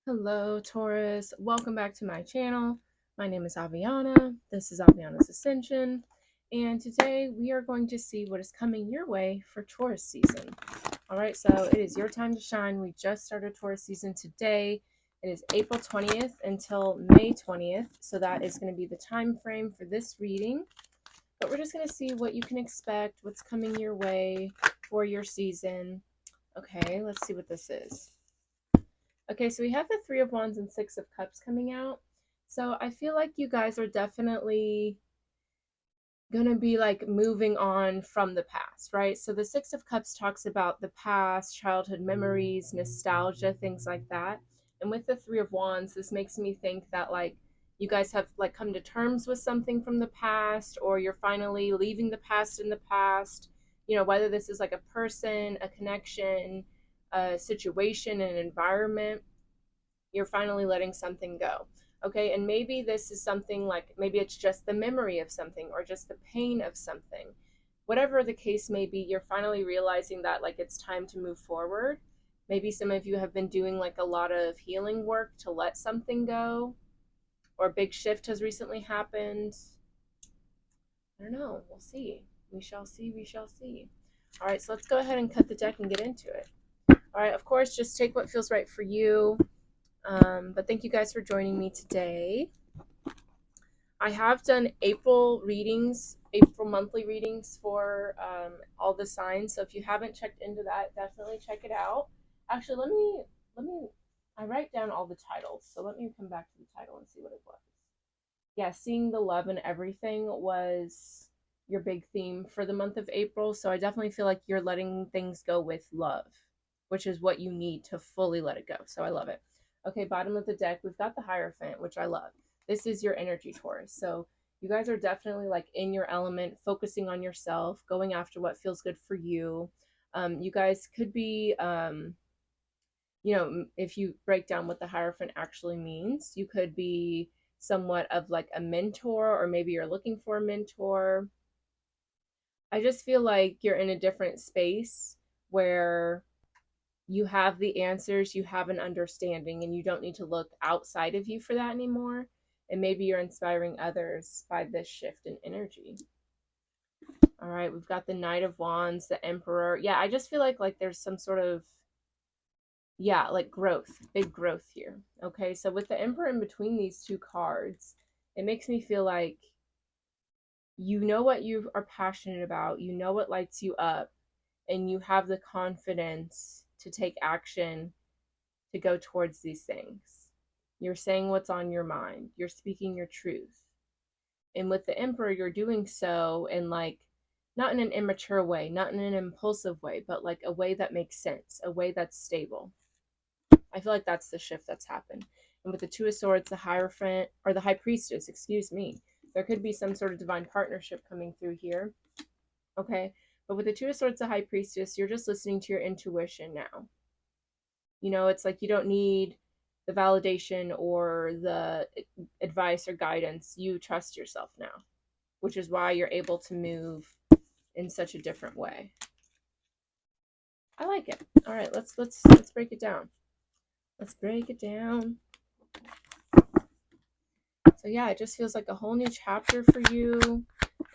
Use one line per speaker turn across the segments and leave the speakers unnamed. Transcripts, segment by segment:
Hello, Taurus. Welcome back to my channel. My name is Aviana. This is Aviana's Ascension. And today we are going to see what is coming your way for Taurus season. All right, so it is your time to shine. We just started Taurus season today. It is April 20th until May 20th. So that is going to be the time frame for this reading. But we're just going to see what you can expect, what's coming your way for your season. Okay, let's see what this is. Okay, so we have the Three of Wands and Six of Cups coming out. So I feel like you guys are definitely going to be like moving on from the past, right? So the Six of Cups talks about the past, childhood memories, nostalgia, things like that. And with the Three of Wands, this makes me think that like you guys have like come to terms with something from the past, or you're finally leaving the past in the past. You know, whether this is like a person, a connection, a situation, an environment, you're finally letting something go. Okay, and maybe this is something like maybe it's just the memory of something or just the pain of something. Whatever the case may be, you're finally realizing that like it's time to move forward. Maybe some of you have been doing like a lot of healing work to let something go, or a big shift has recently happened. I don't know. We'll see. We shall see. We shall see. All right, so let's go ahead and cut the deck and get into it. All right, of course, just take what feels right for you. But thank you guys for joining me today. I have done April monthly readings for all the signs. So if you haven't checked into that, definitely check it out. Actually, let me. I write down all the titles, so let me come back to the title and see what it was. Yeah, seeing the love in everything was your big theme for the month of April. So I definitely feel like you're letting things go with love, which is what you need to fully let it go. So I love it. Okay, bottom of the deck, we've got the Hierophant, which I love. This is your energy, Taurus. So you guys are definitely like in your element, focusing on yourself, going after what feels good for you. You guys could be, if you break down what the Hierophant actually means, you could be somewhat of like a mentor, or maybe you're looking for a mentor. I just feel like you're in a different space where you have the answers, you have an understanding, and you don't need to look outside of you for that anymore. And maybe you're inspiring others by this shift in energy. All right, we've got the Knight of Wands, the Emperor. Yeah, I just feel like there's some sort of like growth, big growth here. Okay, so with the Emperor in between these two cards, it makes me feel like you know what you are passionate about, you know what lights you up, and you have the confidence to take action to go towards these things. You're saying what's on your mind, you're speaking your truth. And with the Emperor, you're doing so in like not in an immature way, not in an impulsive way, but like a way that makes sense, a way that's stable. I feel like that's the shift that's happened. And with the Two of Swords, the Hierophant, or the High Priestess, excuse me, there could be some sort of divine partnership coming through here. Okay. But with the Two of Swords, the High Priestess, you're just listening to your intuition now. You know, it's like you don't need the validation or the advice or guidance. You trust yourself now, which is why you're able to move in such a different way. I like it. All right, let's break it down. Let's break it down. So yeah, it just feels like a whole new chapter for you.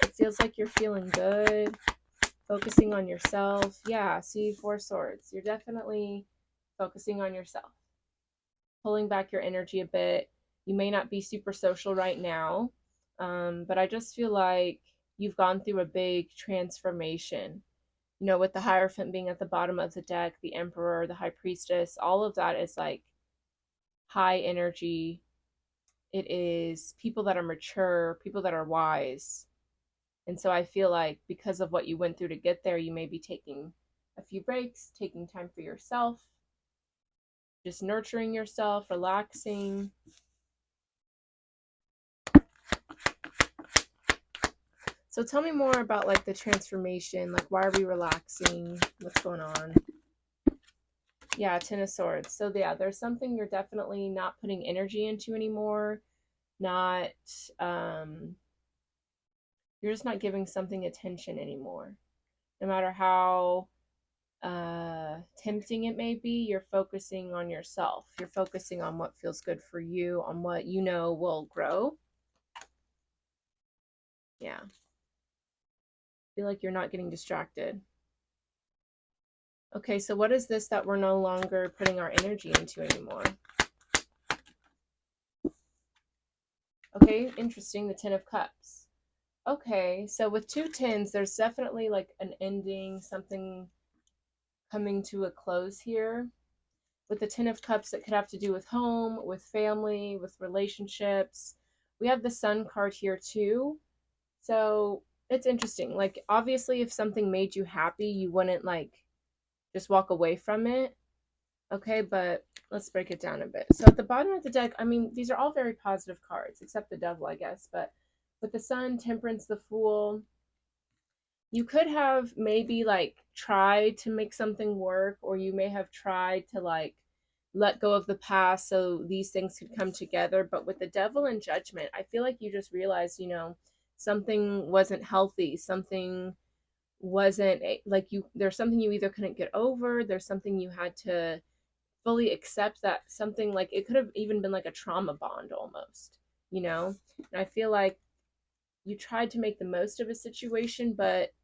It feels like you're feeling good, focusing on yourself. Yeah, see, Four Swords. You're definitely focusing on yourself, pulling back your energy a bit. You may not be super social right now, but I just feel like you've gone through a big transformation. You know, with the Hierophant being at the bottom of the deck, the Emperor, the High Priestess, all of that is like high energy. It is people that are mature, people that are wise. And so I feel like because of what you went through to get there, you may be taking a few breaks, taking time for yourself, just nurturing yourself, relaxing. So tell me more about like the transformation. Like, why are we relaxing? What's going on? Yeah, Ten of Swords. So yeah, there's something you're definitely not putting energy into anymore. Not you're just not giving something attention anymore. No matter how tempting it may be, you're focusing on yourself. You're focusing on what feels good for you, on what you know will grow. Yeah. Feel like you're not getting distracted. Okay, so what is this that we're no longer putting our energy into anymore? Okay, interesting. The Ten of Cups. Okay, so with two tens, there's definitely like an ending, something coming to a close here. With the Ten of Cups, it could have to do with home, with family, with relationships. We have the Sun card here too. So it's interesting. Like, obviously, if something made you happy, you wouldn't like just walk away from it. Okay, but let's break it down a bit. So at the bottom of the deck, I mean, these are all very positive cards, except the Devil, I guess. But with the Sun, Temperance, the Fool, you could have maybe like tried to make something work, or you may have tried to like let go of the past so these things could come together. But with the Devil and Judgment, I feel like you just realized, something wasn't healthy, something wasn't like you, there's something you either couldn't get over, there's something you had to fully accept, that something like it could have even been like a trauma bond almost, and I feel like you tried to make the most of a situation, but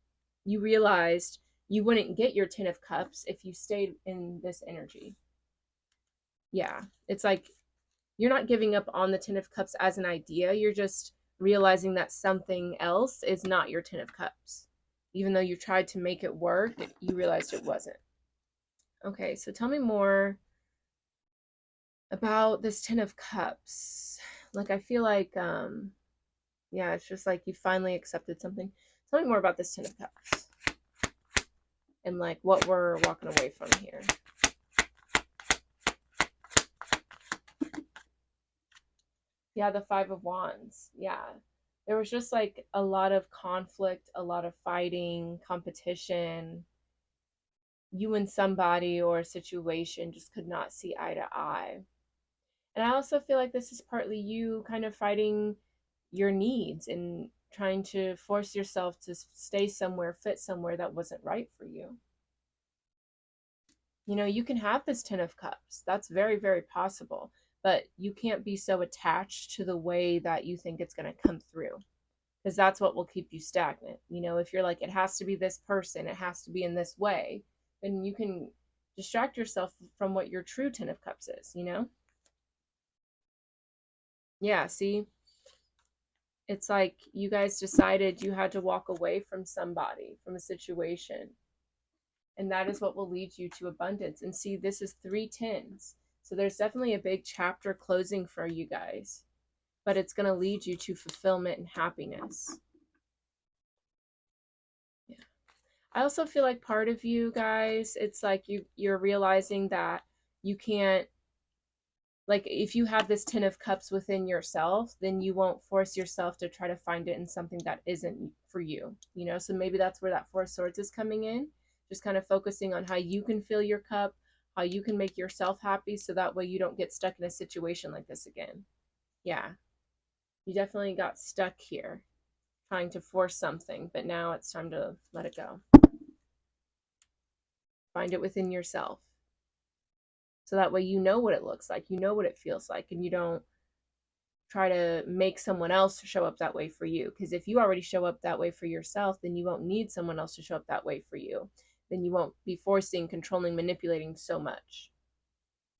you realized you wouldn't get your Ten of Cups if you stayed in this energy. Yeah, it's like you're not giving up on the Ten of Cups as an idea, you're just realizing that something else is not your Ten of Cups. Even though you tried to make it work, you realized it wasn't. Okay, so tell me more about this Ten of Cups. Like, I feel like, yeah, it's just like you finally accepted something. Tell me more about this Ten of Cups and like what we're walking away from here. Yeah, the Five of Wands. Yeah. There was just like a lot of conflict, a lot of fighting, competition. You and somebody or a situation just could not see eye to eye. And I also feel like this is partly you kind of fighting your needs and trying to force yourself to stay somewhere, fit somewhere that wasn't right for you. You can have this Ten of Cups. That's very, very possible. But you can't be so attached to the way that you think it's going to come through, because that's what will keep you stagnant. If you're like, it has to be this person, it has to be in this way, then you can distract yourself from what your true Ten of Cups is. Yeah, see, it's like you guys decided you had to walk away from somebody, from a situation. And that is what will lead you to abundance. And see, this is three tens. So there's definitely a big chapter closing for you guys, but it's going to lead you to fulfillment and happiness. Yeah. I also feel like part of you guys, it's like you're realizing that you can't, like, if you have this Ten of Cups within yourself, then you won't force yourself to try to find it in something that isn't for you. So maybe that's where that Four of Swords is coming in, just kind of focusing on how you can fill your cup, how you can make yourself happy, so that way you don't get stuck in a situation like this again. Yeah, you definitely got stuck here trying to force something, but now it's time to let it go. Find it within yourself, so that way you know what it looks like, you know what it feels like, and you don't try to make someone else show up that way for you. Because if you already show up that way for yourself, then you won't need someone else to show up that way for you. Then you won't be forcing, controlling, manipulating so much.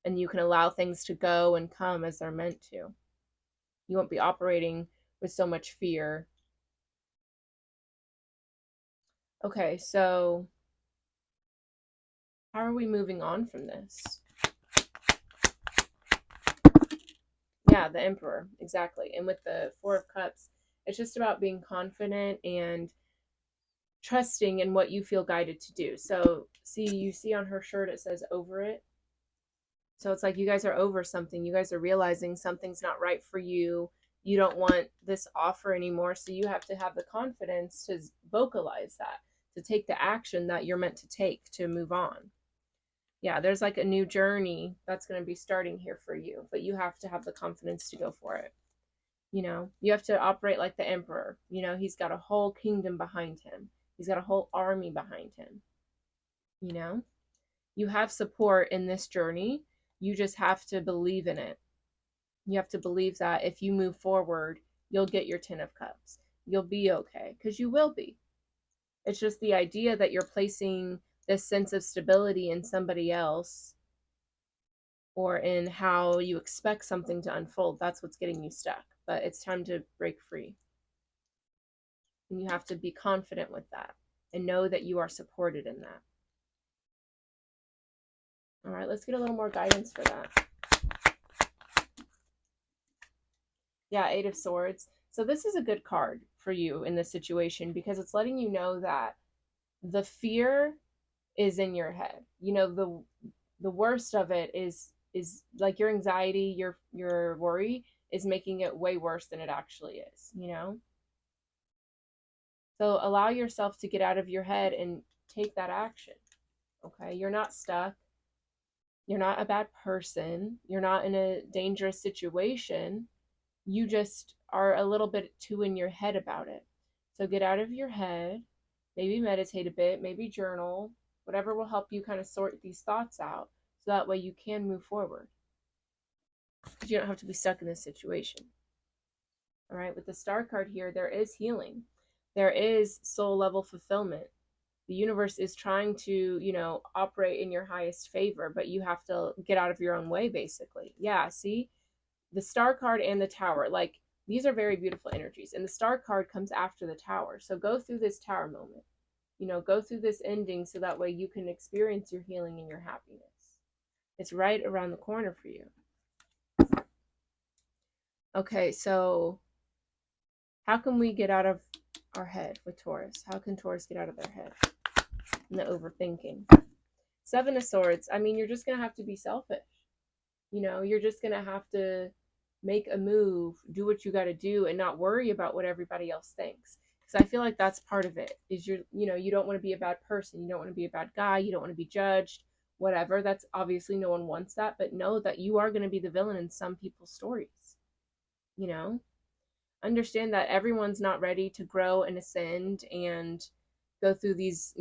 And you can allow things to go and come as they're meant to. You won't be operating with so much fear. Okay, so how are we moving on from this? Yeah, the Emperor, exactly. And with the Four of Cups, it's just about being confident and trusting in what you feel guided to do. So, you see on her shirt it says over it. So it's like you guys are over something. You guys are realizing something's not right for you. You don't want this offer anymore. So you have to have the confidence to vocalize that, to take the action that you're meant to take to move on. Yeah, there's like a new journey that's going to be starting here for you, but you have to have the confidence to go for it. You have to operate like the Emperor. He's got a whole kingdom behind him, he's got a whole army behind him. You know, you have support in this journey. You just have to believe in it. You have to believe that if you move forward, you'll get your 10 of cups. You'll be okay, because you will be. It's just the idea that you're placing this sense of stability in somebody else or in how you expect something to unfold. That's what's getting you stuck. But it's time to break free. And you have to be confident with that and know that you are supported in that. All right, let's get a little more guidance for that. Yeah, Eight of Swords. So this is a good card for you in this situation because it's letting you know that the fear is in your head. You know, the worst of it is like your anxiety, your worry is making it way worse than it actually is, you know? So allow yourself to get out of your head and take that action. Okay? You're not stuck. You're not a bad person. You're not in a dangerous situation. You just are a little bit too in your head about it. So get out of your head, maybe meditate a bit, maybe journal, whatever will help you kind of sort these thoughts out so that way you can move forward. Because you don't have to be stuck in this situation. All right, with the star card here, there is healing. There is soul level fulfillment. The universe is trying to, operate in your highest favor, but you have to get out of your own way, basically. Yeah, see? The star card and the tower, like, these are very beautiful energies. And the star card comes after the tower. So go through this tower moment. Go through this ending so that way you can experience your healing and your happiness. It's right around the corner for you. Okay, so how can we get out of our head with Taurus? How can Taurus get out of their head and the overthinking? Seven of Swords. I mean, you're just going to have to be selfish. You're just going to have to make a move, do what you got to do, and not worry about what everybody else thinks. Because I feel like that's part of it. Is you don't want to be a bad person. You don't want to be a bad guy. You don't want to be judged. Whatever. That's obviously no one wants that. But know that you are going to be the villain in some people's stories. You know, understand that everyone's not ready to grow and ascend and go through these,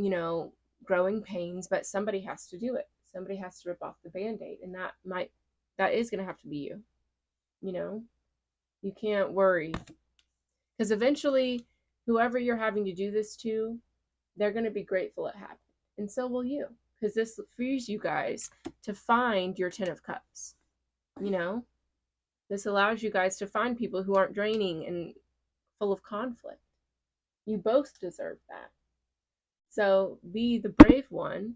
growing pains, but somebody has to do it. Somebody has to rip off the band-aid, and that is going to have to be you. You can't worry, because eventually whoever you're having to do this to, they're going to be grateful it happened, and so will you, because this frees you guys to find your 10 of cups. This allows you guys to find people who aren't draining and full of conflict. You both deserve that. So be the brave one,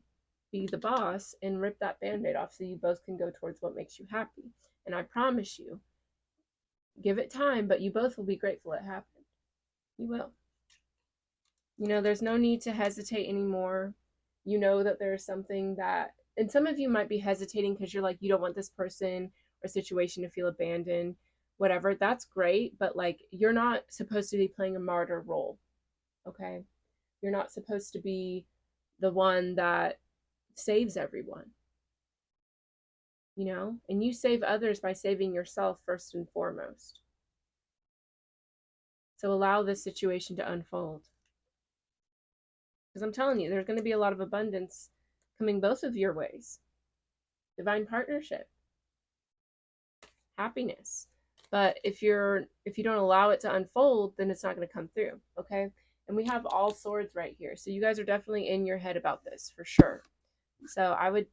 be the boss, and rip that band-aid off so you both can go towards what makes you happy. And I promise you, give it time, but you both will be grateful it happened. You will. There's no need to hesitate anymore. You know that there's something that, and some of you might be hesitating because you're like, you don't want this person or situation to feel abandoned, whatever. That's great, but like, you're not supposed to be playing a martyr role, okay? You're not supposed to be the one that saves everyone, and you save others by saving yourself first and foremost. So allow this situation to unfold. Because I'm telling you, there's going to be a lot of abundance coming both of your ways. Divine partnership, happiness. But if you don't allow it to unfold, then it's not going to come through, okay? And we have all swords right here. So you guys are definitely in your head about this for sure. So I would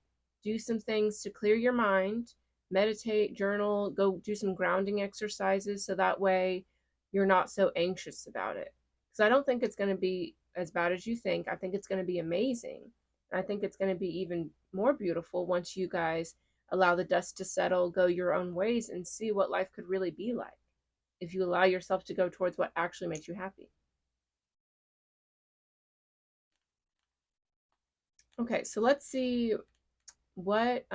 do some things to clear your mind, meditate, journal, go do some grounding exercises so that way you're not so anxious about it. Because I don't think it's going to be as bad as you think. I think it's going to be amazing. I think it's going to be even more beautiful once you guys allow the dust to settle, go your own ways, and see what life could really be like if you allow yourself to go towards what actually makes you happy. Okay, so let's see what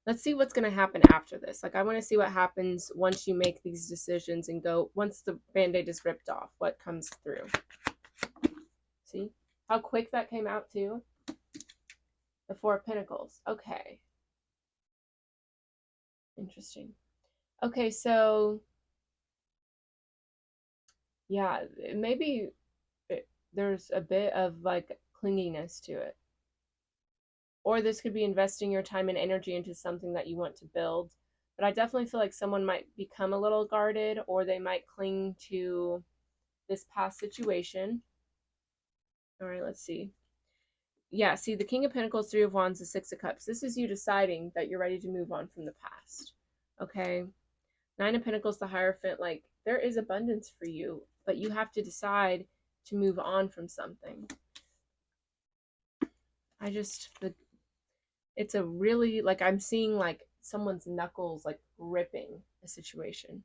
let's see what's going to happen after this. Like, I want to see what happens once you make these decisions and go, once the band-aid is ripped off, what comes through. See how quick that came out too? The Four of Pentacles. Okay. Interesting. Okay, so yeah, maybe there's a bit of like clinginess to it. Or this could be investing your time and energy into something that you want to build. But I definitely feel like someone might become a little guarded, or they might cling to this past situation. All right, let's see. Yeah, see, the King of Pentacles, Three of Wands, the Six of Cups. This is you deciding that you're ready to move on from the past. Okay? Nine of Pentacles, the Hierophant. Like, there is abundance for you, but you have to decide to move on from something. It's a really, like, I'm seeing like someone's knuckles like gripping a situation.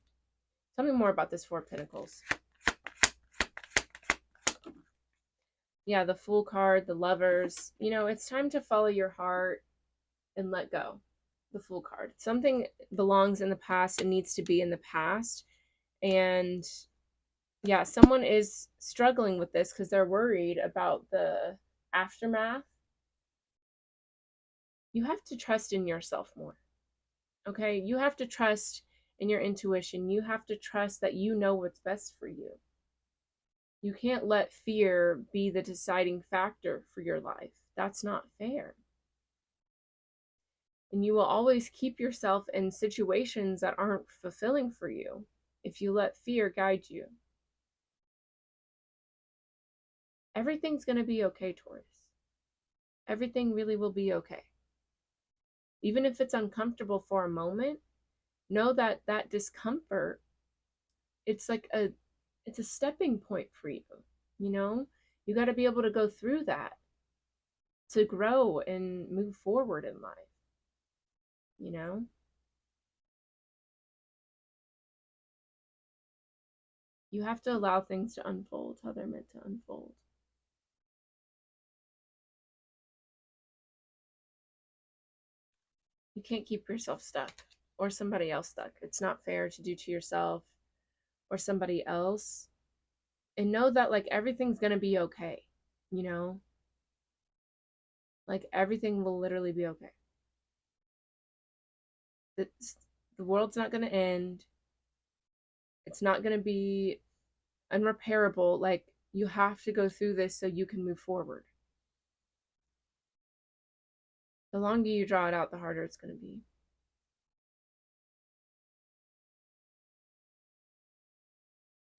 Tell me more about this Four of Pentacles. Yeah, the Fool card, the Lovers. You know, it's time to follow your heart and let go. The Fool card. Something belongs in the past and needs to be in the past. And yeah, someone is struggling with this because they're worried about the aftermath. You have to trust in yourself more. Okay? You have to trust in your intuition. You have to trust that you know what's best for you. You can't let fear be the deciding factor for your life. That's not fair. And you will always keep yourself in situations that aren't fulfilling for you if you let fear guide you. Everything's going to be okay, Taurus. Everything really will be okay. Even if it's uncomfortable for a moment, know that that discomfort, it's like it's a stepping point for you. You know, you got to be able to go through that to grow and move forward in life. You know, you have to allow things to unfold how they're meant to unfold. You can't keep yourself stuck or somebody else stuck. It's not fair to do to yourself or somebody else. And know that like everything's going to be okay, you know? Like everything will literally be okay. It's, the world's not going to end. It's not going to be unrepairable. Like you have to go through this so you can move forward. The longer you draw it out, the harder it's going to be.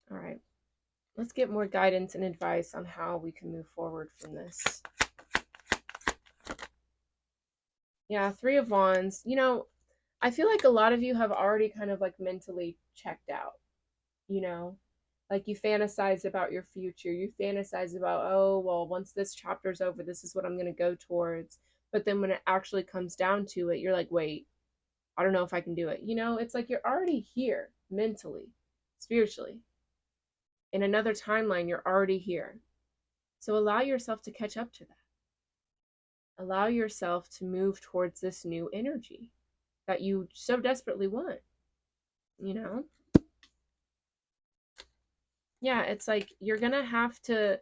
All right. Let's get more guidance and advice on how we can move forward from this. Yeah, Three of Wands. You know, I feel like a lot of you have already kind of like mentally checked out, you know? Like you fantasize about your future. You fantasize about, oh, well, once this chapter's over, this is what I'm going to go towards. But then when it actually comes down to it, you're like, wait, I don't know if I can do it. You know, it's like you're already here mentally, spiritually. In another timeline, you're already here. So allow yourself to catch up to that. Allow yourself to move towards this new energy that you so desperately want, you know? Yeah, it's like you're going to have to,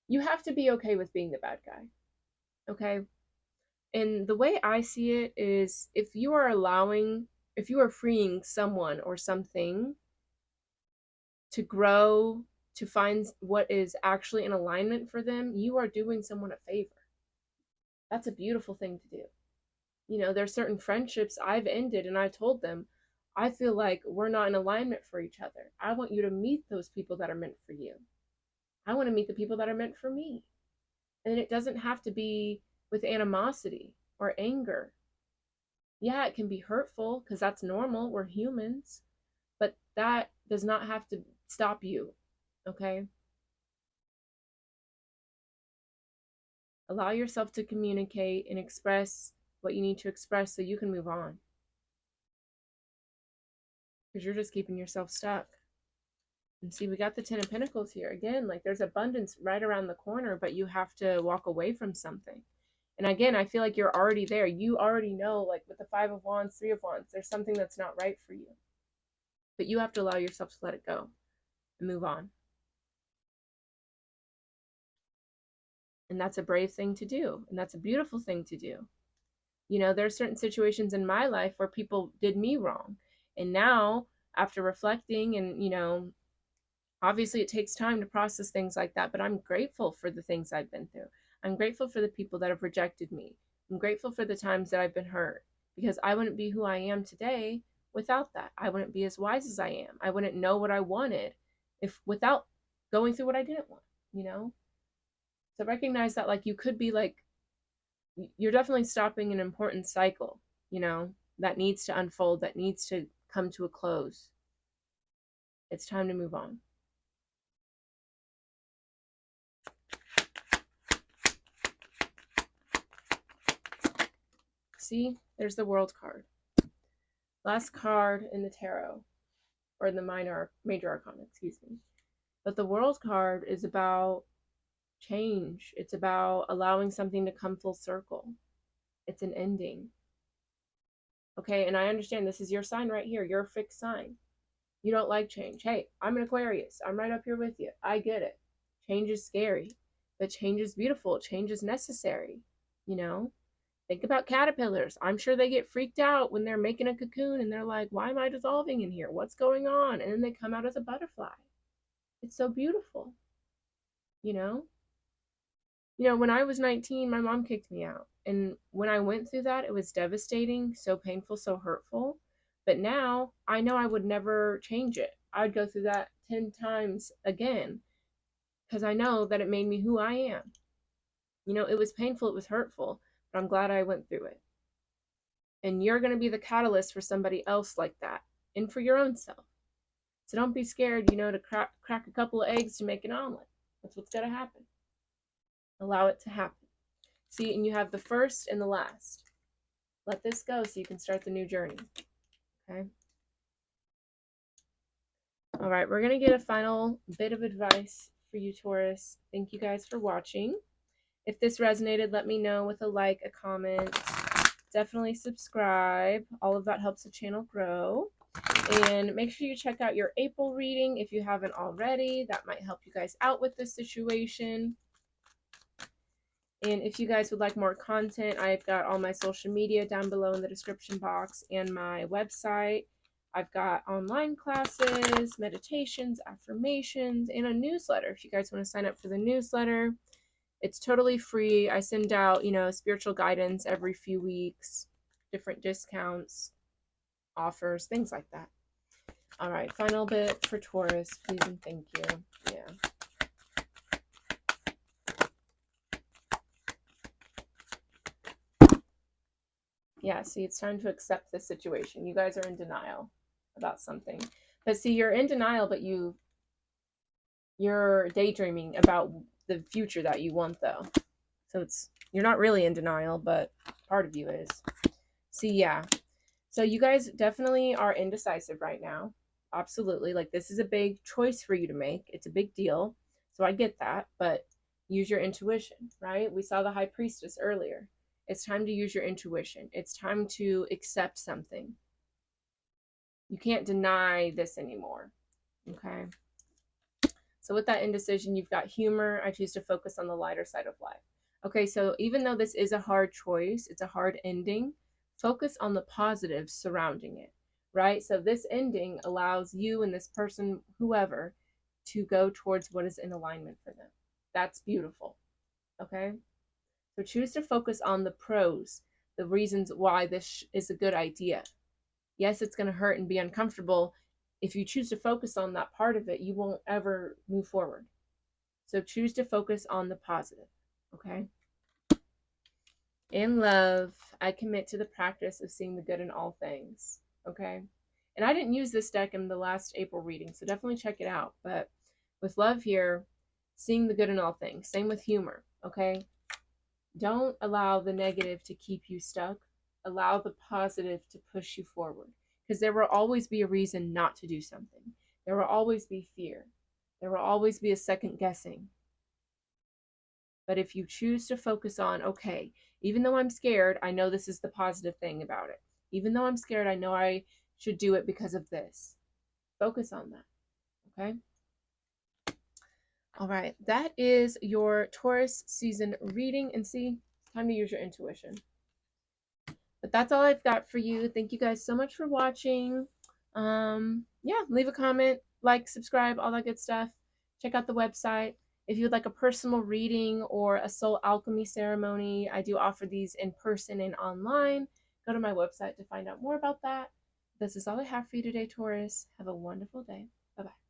you have to be okay with being the bad guy. Okay? And the way I see it is if you are allowing, if you are freeing someone or something to grow, to find what is actually in alignment for them, you are doing someone a favor. That's a beautiful thing to do. You know, there's certain friendships I've ended and I told them, I feel like we're not in alignment for each other. I want you to meet those people that are meant for you. I want to meet the people that are meant for me. And it doesn't have to be with animosity or anger. Yeah, it can be hurtful because that's normal. We're humans. But that does not have to stop you. Okay? Allow yourself to communicate and express what you need to express so you can move on. Because you're just keeping yourself stuck. And see, we got the Ten of Pentacles here. Again, like there's abundance right around the corner, but you have to walk away from something. And again, I feel like you're already there. You already know, like with the Five of Wands, Three of Wands, there's something that's not right for you. But you have to allow yourself to let it go and move on. And that's a brave thing to do. And that's a beautiful thing to do. You know, there are certain situations in my life where people did me wrong. And now, after reflecting and, you know, obviously it takes time to process things like that, but I'm grateful for the things I've been through. I'm grateful for the people that have rejected me. I'm grateful for the times that I've been hurt, because I wouldn't be who I am today without that. I wouldn't be as wise as I am. I wouldn't know what I wanted if without going through what I didn't want, you know? So recognize that, like, you could be like, you're definitely stopping an important cycle, you know, that needs to unfold, that needs to come to a close. It's time to move on. See, there's the World card. Last card in the tarot, or in the major arcana, excuse me. But the World card is about change. It's about allowing something to come full circle. It's an ending. Okay, and I understand this is your sign right here. You're a fixed sign. You don't like change. Hey, I'm an Aquarius. I'm right up here with you. I get it. Change is scary, but change is beautiful. Change is necessary. You know, think about caterpillars. I'm sure they get freaked out when they're making a cocoon and they're like, why am I dissolving in here? What's going on? And then they come out as a butterfly. It's so beautiful. You know? You know, when I was 19, my mom kicked me out. And when I went through that, it was devastating, so painful, so hurtful. But now I know I would never change it. I'd go through that 10 times again because I know that it made me who I am. You know, it was painful, it was hurtful, but I'm glad I went through it. And you're going to be the catalyst for somebody else like that and for your own self. So don't be scared, you know, to crack a couple of eggs to make an omelet. That's what's going to happen. Allow it to happen. See, and you have the first and the last. Let this go so you can start the new journey. Okay? All right, we're going to get a final bit of advice for you, Taurus. Thank you guys for watching. If this resonated, let me know with a like, a comment. Definitely subscribe. All of that helps the channel grow. And make sure you check out your April reading if you haven't already. That might help you guys out with this situation. And if you guys would like more content, I've got all my social media down below in the description box and my website. I've got online classes, meditations, affirmations, and a newsletter. If you guys want to sign up for the newsletter, it's totally free. I send out, you know, spiritual guidance every few weeks, different discounts, offers, things like that. All right, final bit for Taurus, please and thank you. Yeah. Yeah, see, it's time to accept the situation. You guys are in denial about something. But see, you're in denial, but you're daydreaming about the future that you want, though. So you're not really in denial, but part of you is. See, yeah. So you guys definitely are indecisive right now. Absolutely. Like, this is a big choice for you to make. It's a big deal. So I get that, but use your intuition, right? We saw the High Priestess earlier. It's time to use your intuition. It's time to accept something. You can't deny this anymore. Okay. So with that indecision, you've got humor. I choose to focus on the lighter side of life. Okay, so even though this is a hard choice, it's a hard ending, focus on the positives surrounding it, right? So this ending allows you and this person, whoever, to go towards what is in alignment for them. That's beautiful. Okay. So choose to focus on the pros, the reasons why this is a good idea. Yes, it's going to hurt and be uncomfortable. If you choose to focus on that part of it, you won't ever move forward. So choose to focus on the positive, okay? In love, I commit to the practice of seeing the good in all things, okay? And I didn't use this deck in the last April reading, so definitely check it out. But with love here, seeing the good in all things. Same with humor, okay? Don't allow the negative to keep you stuck. Allow the positive to push you forward. Because there will always be a reason not to do something. There will always be fear. There will always be a second guessing. But if you choose to focus on, okay, even though I'm scared, I know this is the positive thing about it. Even though I'm scared, I know I should do it because of this. Focus on that, okay? All right, that is your Taurus season reading. And see, time to use your intuition. But that's all I've got for you. Thank you guys so much for watching. Yeah, leave a comment, like, subscribe, all that good stuff. Check out the website. If you would like a personal reading or a soul alchemy ceremony, I do offer these in person and online. Go to my website to find out more about that. This is all I have for you today, Taurus. Have a wonderful day. Bye bye.